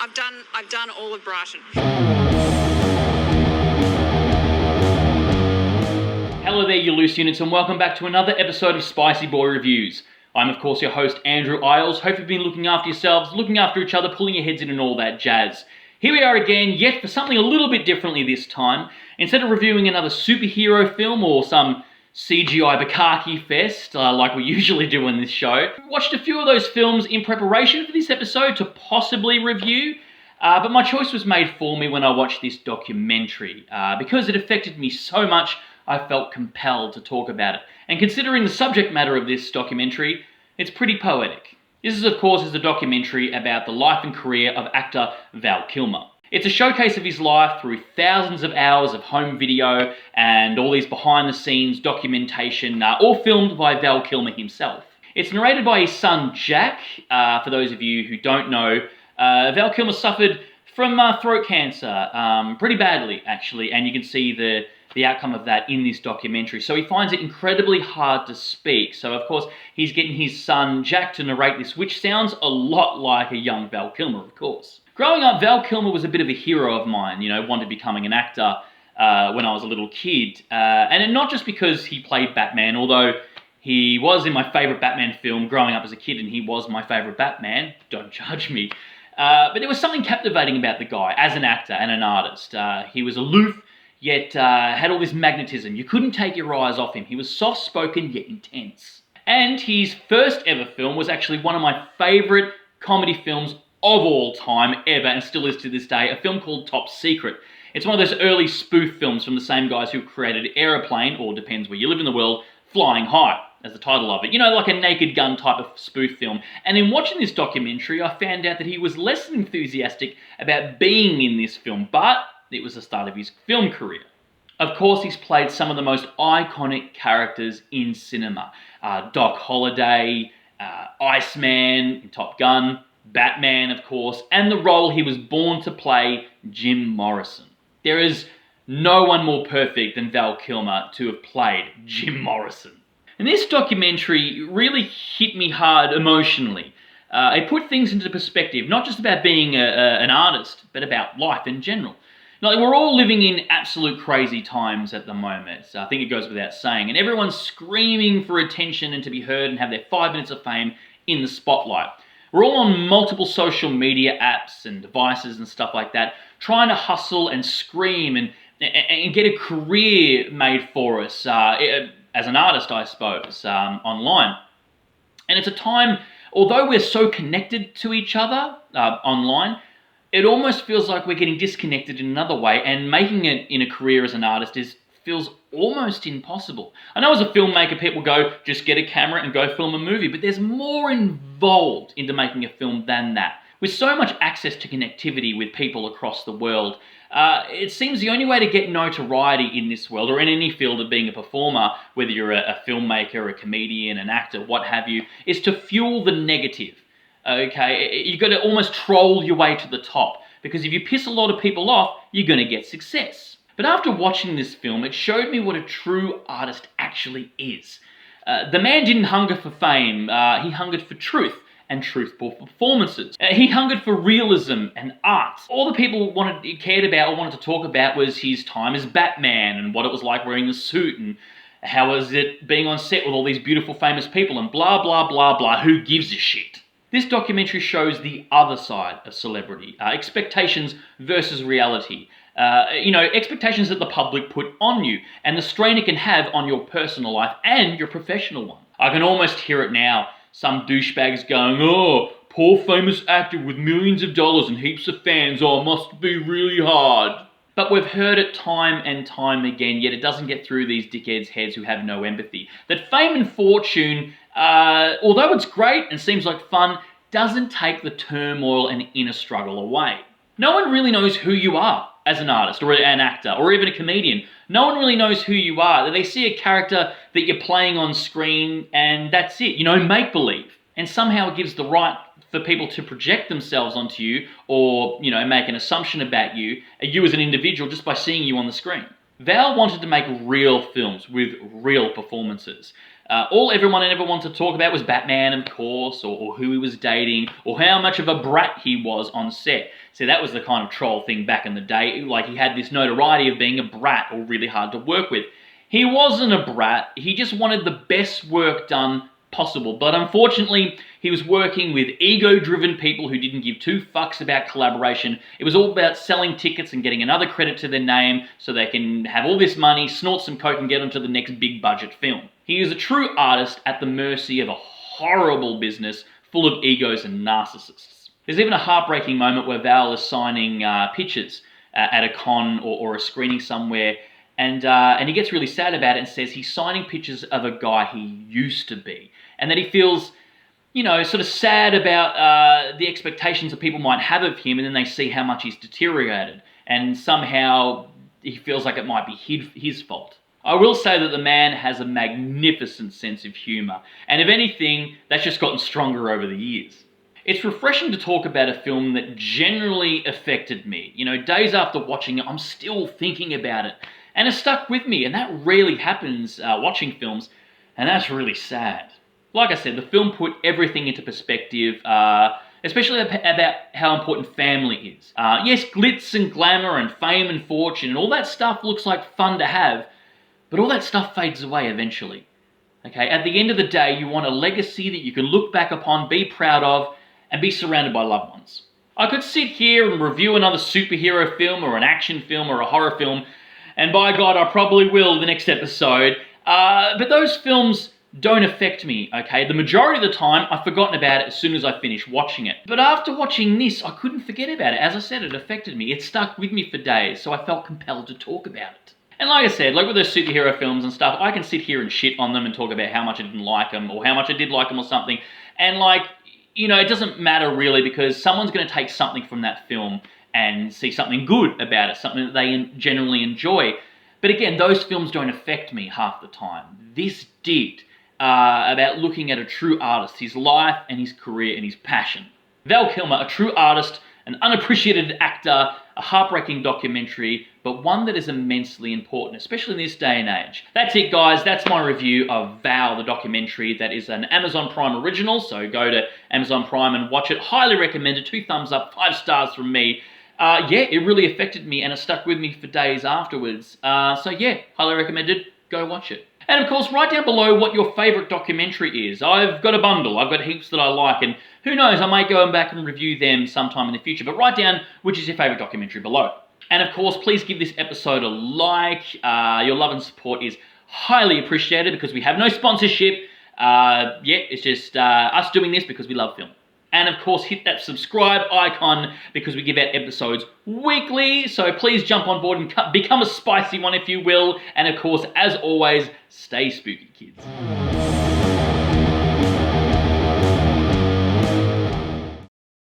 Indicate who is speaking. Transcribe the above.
Speaker 1: I've done all of Brighton.
Speaker 2: Hello there, you loose units, and welcome back to another episode of Spicy Boy Reviews. I'm, of course, your host, Andrew Iles. Hope you've been looking after yourselves, looking after each other, pulling your heads in and all that jazz. Here we are again, yet for something a little bit differently this time. Instead of reviewing another superhero film or some CGI Bukkake fest, like we usually do on this show, I watched a few of those films in preparation for this episode to possibly review, but my choice was made for me when I watched this documentary. Because it affected me so much, I felt compelled to talk about it. And considering the subject matter of this documentary, it's pretty poetic. This is, of course, a documentary about the life and career of actor Val Kilmer. It's a showcase of his life through thousands of hours of home video and all these behind-the-scenes documentation, all filmed by Val Kilmer himself. It's narrated by his son Jack. For those of you who don't know, Val Kilmer suffered from throat cancer pretty badly, actually, and you can see the outcome of that in this documentary. So he finds it incredibly hard to speak. So, of course, he's getting his son Jack to narrate this, which sounds a lot like a young Val Kilmer, of course. Growing up, Val Kilmer was a bit of a hero of mine, wanted becoming an actor when I was a little kid. And not just because he played Batman, although he was in my favourite Batman film growing up as a kid, and he was my favourite Batman. Don't judge me. But there was something captivating about the guy as an actor and an artist. He was aloof, yet had all this magnetism. You couldn't take your eyes off him. He was soft-spoken, yet intense. And his first ever film was actually one of my favourite comedy films of all time, ever, and still is to this day, a film called Top Secret. It's one of those early spoof films from the same guys who created Aeroplane, or depends where you live in the world, Flying High, as the title of it. Like a Naked Gun type of spoof film. And in watching this documentary, I found out that he was less enthusiastic about being in this film, but it was the start of his film career. Of course, he's played some of the most iconic characters in cinema. Doc Holliday, Iceman in Top Gun, Batman, of course, and the role he was born to play, Jim Morrison. There is no one more perfect than Val Kilmer to have played Jim Morrison. And this documentary really hit me hard emotionally. It put things into perspective, not just about being an artist, but about life in general. We're all living in absolute crazy times at the moment. So I think it goes without saying. And everyone's screaming for attention and to be heard and have their 5 minutes of fame in the spotlight. We're all on multiple social media apps and devices and stuff like that, trying to hustle and scream and get a career made for us, as an artist, I suppose, online. And it's a time, although we're so connected to each other online, it almost feels like we're getting disconnected in another way, and making it in a career as an artist feels almost impossible. I know as a filmmaker, people go, just get a camera and go film a movie, but there's more involved into making a film than that. With so much access to connectivity with people across the world, it seems the only way to get notoriety in this world, or in any field of being a performer, whether you're a filmmaker, a comedian, an actor, what have you, is to fuel the negative. Okay, you've got to almost troll your way to the top, because if you piss a lot of people off, you're going to get success. But after watching this film, it showed me what a true artist actually is. The man didn't hunger for fame, he hungered for truth and truthful performances. He hungered for realism and art. All the people cared about or wanted to talk about was his time as Batman and what it was like wearing the suit and how was it being on set with all these beautiful famous people and blah, blah, blah, blah. Who gives a shit? This documentary shows the other side of celebrity, expectations versus reality. Expectations that the public put on you, and the strain it can have on your personal life and your professional one. I can almost hear it now. Some douchebags going, oh, poor famous actor with millions of dollars and heaps of fans, oh, must be really hard. But we've heard it time and time again, yet it doesn't get through these dickheads' heads who have no empathy. That fame and fortune, although it's great and seems like fun, doesn't take the turmoil and inner struggle away. No one really knows who you are as an artist or an actor or even a comedian. No one really knows who you are. They see a character that you're playing on screen and that's it, make-believe. And somehow it gives the right for people to project themselves onto you or, make an assumption about you as an individual just by seeing you on the screen. Val wanted to make real films with real performances. All everyone ever wanted to talk about was Batman, of course, or who he was dating, or how much of a brat he was on set. So that was the kind of troll thing back in the day. Like, he had this notoriety of being a brat or really hard to work with. He wasn't a brat. He just wanted the best work done possible. But unfortunately, he was working with ego-driven people who didn't give two fucks about collaboration. It was all about selling tickets and getting another credit to their name so they can have all this money, snort some coke, and get onto the next big budget film. He is a true artist at the mercy of a horrible business full of egos and narcissists. There's even a heartbreaking moment where Val is signing pictures at a con or a screening somewhere, and he gets really sad about it and says he's signing pictures of a guy he used to be, and that he feels, sort of sad about the expectations that people might have of him, and then they see how much he's deteriorated, and somehow he feels like it might be his fault. I will say that the man has a magnificent sense of humour, and if anything, that's just gotten stronger over the years. It's refreshing to talk about a film that generally affected me. Days after watching it, I'm still thinking about it, and it stuck with me, and that rarely happens watching films, and that's really sad. Like I said, the film put everything into perspective, especially about how important family is. Yes, glitz and glamour and fame and fortune and all that stuff looks like fun to have, but all that stuff fades away eventually. Okay, at the end of the day, you want a legacy that you can look back upon, be proud of, and be surrounded by loved ones. I could sit here and review another superhero film or an action film or a horror film, and by God, I probably will the next episode, but those films don't affect me, okay? The majority of the time, I've forgotten about it as soon as I finish watching it. But after watching this, I couldn't forget about it. As I said, it affected me. It stuck with me for days, so I felt compelled to talk about it. And like I said, like with those superhero films and stuff, I can sit here and shit on them and talk about how much I didn't like them or how much I did like them or something. And it doesn't matter really, because someone's going to take something from that film and see something good about it, something that they generally enjoy. But again, those films don't affect me half the time. This did, about looking at a true artist, his life and his career and his passion. Val Kilkmer, a true artist, an unappreciated actor, a heartbreaking documentary, but one that is immensely important, especially in this day and age. That's it, guys. That's my review of Val, the documentary. That is an Amazon Prime original, so go to Amazon Prime and watch it. Highly recommended. 2 thumbs up, 5 stars from me. It really affected me, and it stuck with me for days afterwards. Highly recommended. Go watch it. And of course, write down below what your favourite documentary is. I've got a bundle. I've got heaps that I like, and who knows, I might go back and review them sometime in the future. But write down which is your favourite documentary below. And of course, please give this episode a like. Your love and support is highly appreciated because we have no sponsorship. It's just us doing this because we love film. And of course, hit that subscribe icon because we give out episodes weekly. So please jump on board and become a spicy one if you will. And of course, as always, stay spooky, kids.